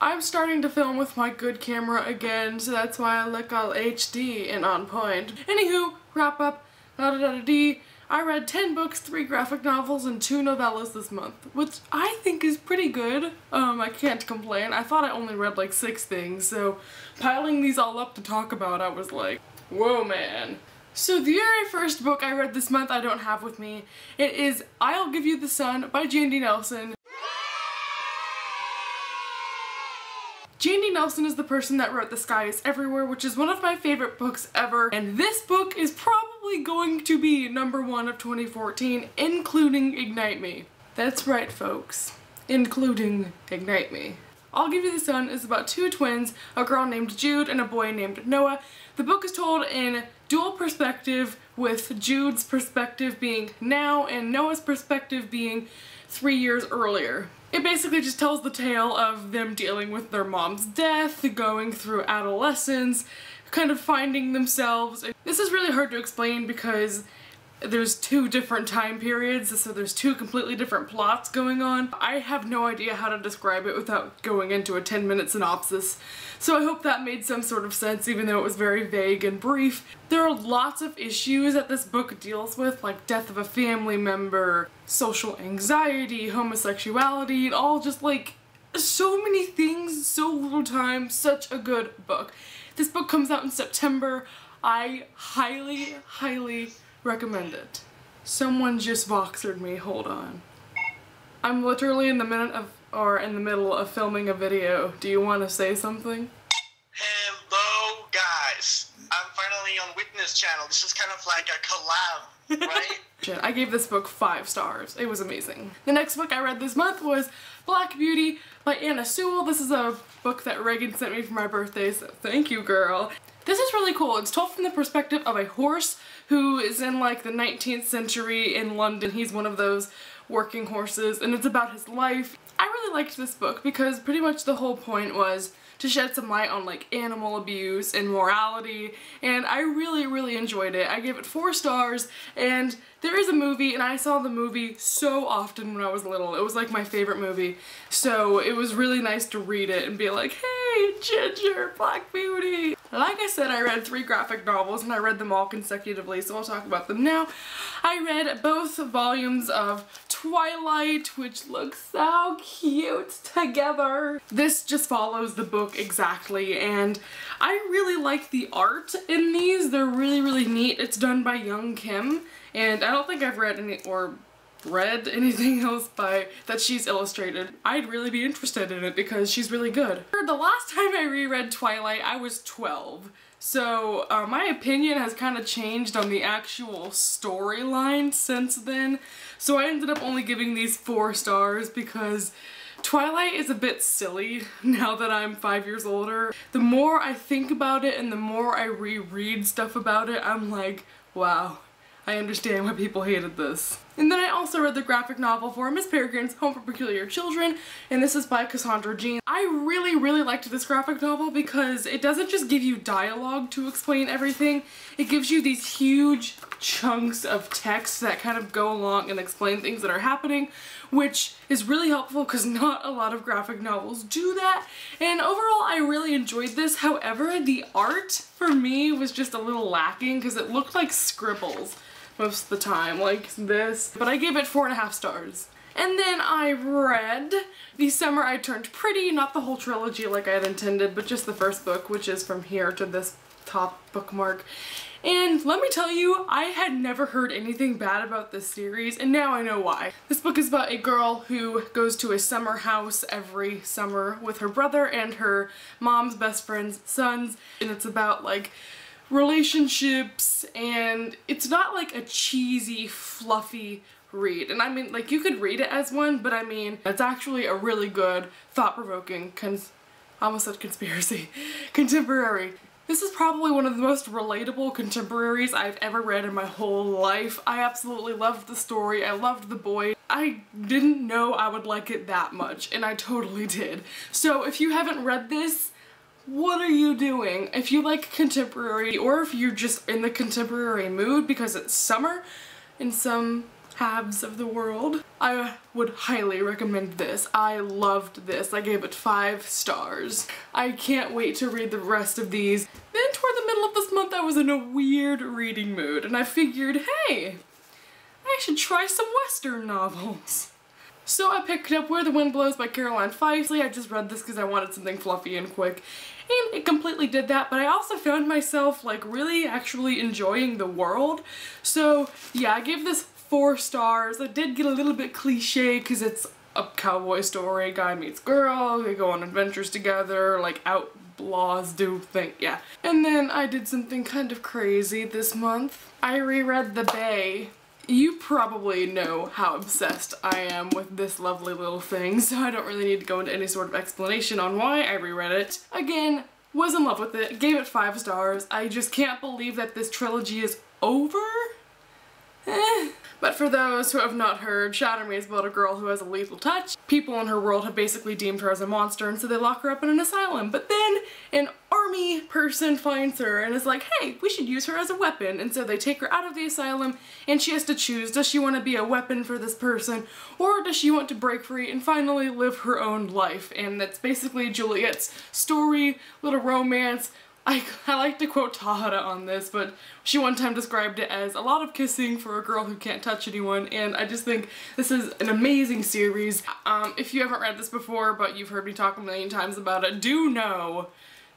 I'm starting to film with my good camera again, so that's why I look all HD and on point. Anywho, wrap up, da-da-da-da-dee. I read 10 books, 3 graphic novels, and 2 novellas this month, which I think is pretty good. I can't complain. I thought I only read like 6 things, so piling these all up to talk about, I was like, whoa man. So the very first book I read this month I don't have with me. It is I'll Give You the Sun by Jandy Nelson. Jandy Nelson is the person that wrote The Sky is Everywhere, which is one of my favorite books ever, and this book is probably going to be #1 of 2014, including Ignite Me. That's right, folks. Including Ignite Me. I'll Give You the Sun is about 2 twins, a girl named Jude and a boy named Noah. The book is told in dual perspective, with Jude's perspective being now and Noah's perspective being 3 years earlier. It basically just tells the tale of them dealing with their mom's death, going through adolescence, kind of finding themselves. This is really hard to explain because there's 2 different time periods, so there's 2 completely different plots going on. I have no idea how to describe it without going into a 10-minute synopsis, so I hope that made some sort of sense even though it was very vague and brief. There are lots of issues that this book deals with, like death of a family member, social anxiety, homosexuality, and all just like so many things, so little time, such a good book. This book comes out in September. I highly, highly recommend it. Someone just Voxered me, hold on. I'm literally in the middle of filming a video. Do you want to say something? Hello guys, I'm finally on Witness channel. This is kind of like a collab, right? I gave this book 5 stars. It was amazing. The next book I read this month was Black Beauty by Anna Sewell. This is a book that Reagan sent me for my birthday, so thank you, girl. This is really cool. It's told from the perspective of a horse who is in like the 19th century in London. He's one of those working horses, and it's about his life. I really liked this book because pretty much the whole point was to shed some light on like animal abuse and morality, and I really, really enjoyed it. I gave it 4 stars, and there is a movie, and I saw the movie so often when I was little. It was like my favorite movie, so it was really nice to read it and be like, hey, Ginger, Black Beauty. Like I said, I read 3 graphic novels, and I read them all consecutively, so I'll talk about them now. I read both volumes of Twilight, which looks so cute together. This just follows the book exactly, and I really like the art in these. They're really, really neat. It's done by Young Kim, and I don't think I've read anything else that she's illustrated. I'd really be interested in it because she's really good. The last time I reread Twilight, I was 12. So my opinion has kind of changed on the actual storyline since then. So I ended up only giving these 4 stars because Twilight is a bit silly now that I'm 5 years older. The more I think about it and the more I reread stuff about it, I'm like, wow, I understand why people hated this. And then I also read the graphic novel for Miss Peregrine's Home for Peculiar Children, and this is by Cassandra Jean. I really, really liked this graphic novel because it doesn't just give you dialogue to explain everything, it gives you these huge chunks of text that kind of go along and explain things that are happening, which is really helpful because not a lot of graphic novels do that. And overall, I really enjoyed this. However, the art for me was just a little lacking because it looked like scribbles most of the time, like this. But I gave it 4.5 stars. And then I read The Summer I Turned Pretty, not the whole trilogy like I had intended, but just the first book, which is from here to this top bookmark. And let me tell you, I had never heard anything bad about this series, and now I know why. This book is about a girl who goes to a summer house every summer with her brother and her mom's best friend's sons, and it's about like relationships, and it's not like a cheesy, fluffy read. And I mean, like, you could read it as one, but I mean, it's actually a really good, thought-provoking, I almost said conspiracy, contemporary. This is probably one of the most relatable contemporaries I've ever read in my whole life. I absolutely loved the story. I loved the boy. I didn't know I would like it that much, and I totally did. So if you haven't read this, what are you doing? If you like contemporary, or if you're just in the contemporary mood because it's summer in some halves of the world. I would highly recommend this. I loved this. I gave it 5 stars. I can't wait to read the rest of these. Then toward the middle of this month I was in a weird reading mood and I figured, hey, I should try some Western novels. So I picked up Where the Wind Blows by Caroline Fife. I just read this because I wanted something fluffy and quick. And it completely did that, but I also found myself like really actually enjoying the world. So yeah, I gave this 4 stars. It did get a little bit cliche because it's a cowboy story. Guy meets girl, they go on adventures together, like outlaws do things, yeah. And then I did something kind of crazy this month. I reread The Bay. You probably know how obsessed I am with this lovely little thing, so I don't really need to go into any sort of explanation on why I reread it. Again, was in love with it, gave it 5 stars. I just can't believe that this trilogy is over. But for those who have not heard, Shatter Me is about a girl who has a lethal touch. People in her world have basically deemed her as a monster, and so they lock her up in an asylum. But then an army person finds her and is like, hey, we should use her as a weapon. And so they take her out of the asylum and she has to choose, does she want to be a weapon for this person or does she want to break free and finally live her own life? And that's basically Juliet's story, little romance. I like to quote Tahara on this, but she one time described it as a lot of kissing for a girl who can't touch anyone, and I just think this is an amazing series. If you haven't read this before, but you've heard me talk a million times about it, do know,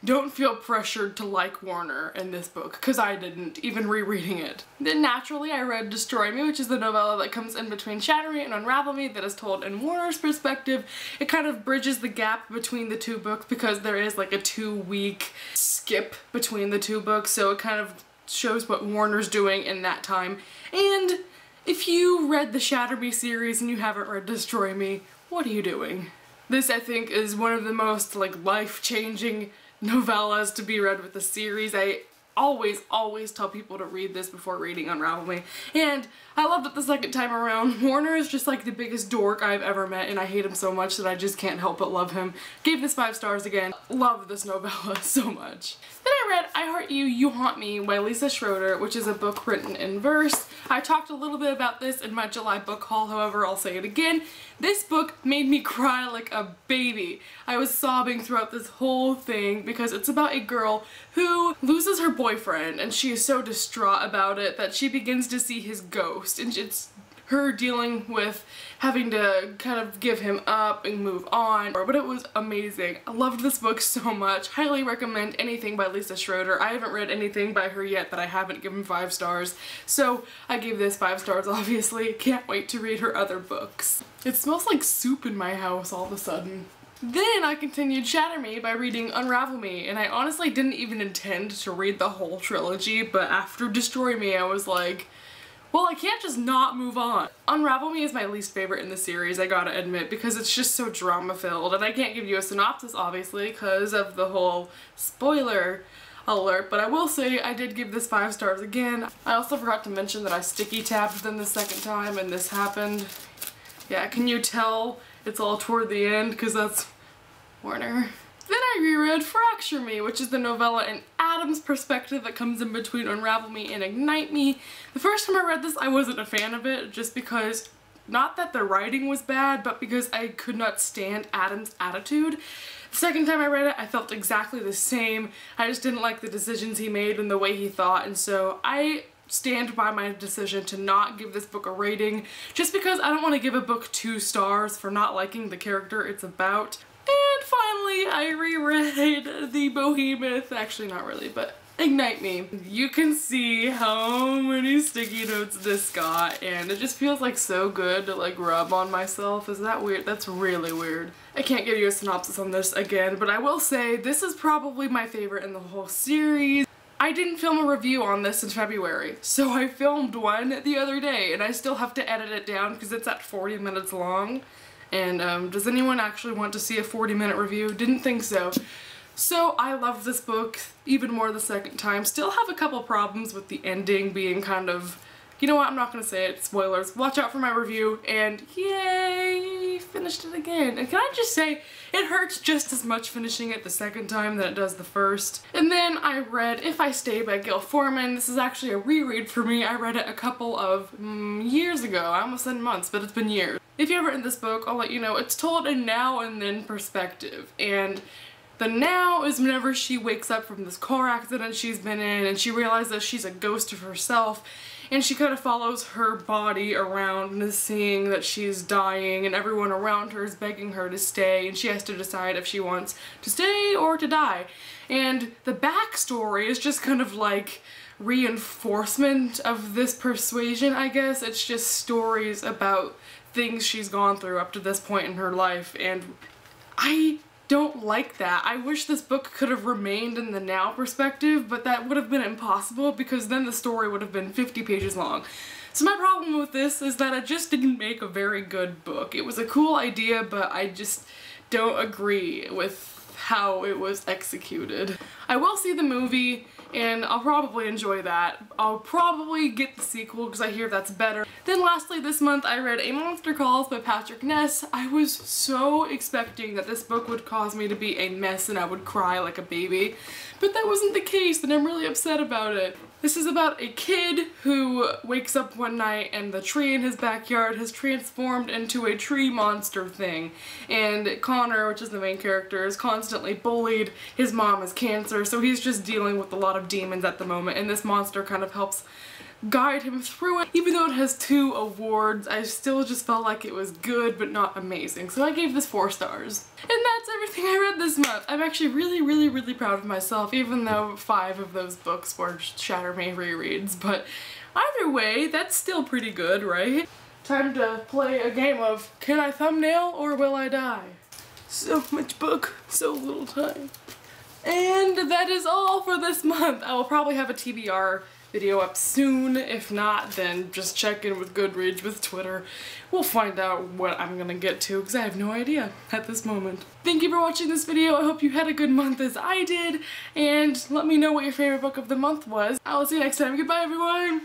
don't feel pressured to like Warner in this book, because I didn't, even rereading it. Then naturally I read Destroy Me, which is the novella that comes in between Shatter Me and Unravel Me that is told in Warner's perspective. It kind of bridges the gap between the 2 books because there is like a 2-week skip between the 2 books, so it kind of shows what Warner's doing in that time. And if you read the Shatter Me series and you haven't read Destroy Me, what are you doing? This, I think, is one of the most like life-changing novellas to be read with the series. I always tell people to read this before reading Unravel Me, and I loved it the second time around. Warner is just like the biggest dork I've ever met, and I hate him so much that I just can't help but love him. Gave this 5 stars again. Love this novella so much. Then I read I Heart You, You Haunt Me by Lisa Schroeder, which is a book written in verse. I talked a little bit about this in my July book haul, however I'll say it again. This book made me cry like a baby. I was sobbing throughout this whole thing because it's about a girl who loses her boyfriend and she is so distraught about it that she begins to see his ghost, and it's her dealing with having to kind of give him up and move on. But it was amazing. I loved this book so much. Highly recommend anything by Lisa Schroeder. I haven't read anything by her yet that I haven't given 5 stars, so I gave this 5 stars obviously. Can't wait to read her other books. It smells like soup in my house all of a sudden. Then I continued Shatter Me by reading Unravel Me, and I honestly didn't even intend to read the whole trilogy, but after Destroy Me I was like, well, I can't just not move on. Unravel Me is my least favorite in the series, I gotta admit, because it's just so drama-filled, and I can't give you a synopsis, obviously, because of the whole spoiler alert, but I will say I did give this 5 stars again. I also forgot to mention that I sticky tapped them the second time, and this happened. Yeah, can you tell it's all toward the end, because that's Warner. Then I reread Fracture Me, which is the novella in Adam's perspective that comes in between Unravel Me and Ignite Me. The first time I read this, I wasn't a fan of it, just because, not that the writing was bad, but because I could not stand Adam's attitude. The second time I read it, I felt exactly the same. I just didn't like the decisions he made and the way he thought, and so I stand by my decision to not give this book a rating, just because I don't want to give a book 2 stars for not liking the character it's about. And finally, I reread The Behemoth, actually not really, but Ignite Me. You can see how many sticky notes this got, and it just feels like so good to like rub on myself. Is that weird? That's really weird. I can't give you a synopsis on this again, but I will say this is probably my favorite in the whole series. I didn't film a review on this in February, so I filmed one the other day, and I still have to edit it down because it's at 40 minutes long. And does anyone actually want to see a 40-minute review? Didn't think so. So I love this book even more the second time. Still have a couple problems with the ending being kind of, You know what, I'm not gonna say it, spoilers. Watch out for my review, and yay, finished it again. And can I just say, it hurts just as much finishing it the second time than it does the first. And then I read If I Stay by Gail Forman. This is actually a reread for me. I read it a couple of years ago. I almost said months, but it's been years. If you ever read this book, I'll let you know, it's told in now and then perspective. And the now is whenever she wakes up from this car accident she's been in and she realizes she's a ghost of herself, and she kind of follows her body around and is seeing that she's dying and everyone around her is begging her to stay, and she has to decide if she wants to stay or to die. And the backstory is just kind of like reinforcement of this persuasion, I guess. It's just stories about things she's gone through up to this point in her life, and I don't like that. I wish this book could have remained in the now perspective, but that would have been impossible because then the story would have been 50 pages long. So my problem with this is that it just didn't make a very good book. It was a cool idea, but I just don't agree with how it was executed. I will see the movie, and I'll probably enjoy that. I'll probably get the sequel because I hear that's better. Then lastly this month I read A Monster Calls by Patrick Ness. I was so expecting that this book would cause me to be a mess and I would cry like a baby, but that wasn't the case and I'm really upset about it. This is about a kid who wakes up one night and the tree in his backyard has transformed into a tree monster thing. And Connor, which is the main character, is constantly bullied. His mom has cancer, so he's just dealing with a lot of demons at the moment, and this monster kind of helps guide him through it. Even though it has 2 awards, I still just felt like it was good but not amazing. So I gave this 4 stars. And that's everything I read this month. I'm actually really proud of myself, even though 5 of those books were Shatter Me rereads. But either way, that's still pretty good, right? Time to play a game of can I thumbnail or will I die? So much book, so little time. And that is all for this month. I will probably have a TBR video up soon. If not, then just check in with Goodreads, with Twitter. We'll find out what I'm gonna get to because I have no idea at this moment. Thank you for watching this video. I hope you had a good month as I did, and let me know what your favorite book of the month was. I will see you next time. Goodbye, everyone!